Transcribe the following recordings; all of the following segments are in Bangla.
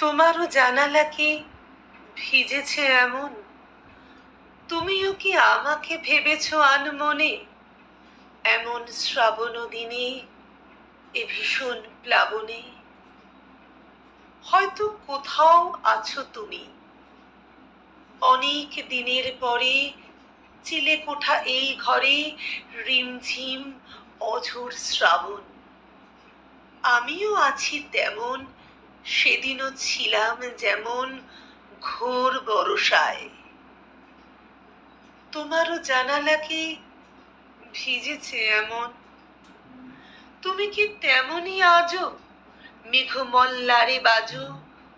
তোমারও জানালা কি ভিজেছে এমন? তুমিও কি আমাকে ভেবেছ আনমনে? এমন শ্রাবণ দিনে, এ ভীষণ প্লাবনে। হয়তো কোথাও আছো তুমি, অনেক দিনের পরে চিলেকোঠা এই ঘরে, রিমঝিম অঝোর শ্রাবণ। আমিও আছি তেমন, সেদিনও ছিলাম যেমন, ঘোর বরষায়। তোমারও জানালা কি ভিজেছে এমন? তুমি কি তেমনই আজও মেঘমল্লারে বাজো,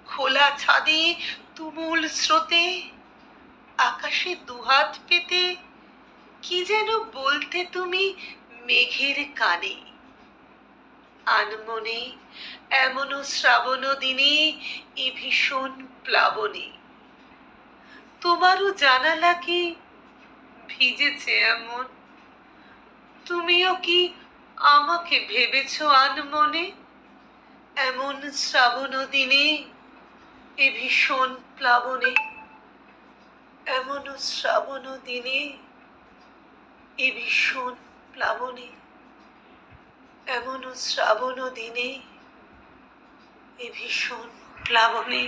খোলা ছাদে তুমুল স্রোতে, আকাশে দুহাত পেতে কি যেন বলতে তুমি মেঘের কানে? আনমনে এমনও শ্রাবণ দিনে, এ ভীষণ প্লাবনে। তোমারও জানালা কি ভিজেছে এমন? তুমিও কি আমাকে ভেবেছ আনমনে? এমন শ্রাবণ দিনে, এ ভীষণ প্লাবনে। এমন শ্রাবণ দিনে, এ ভীষণ প্লাবনে। এমন শ্রাবণ দিনে, এ ভীষণ প্লাবনে।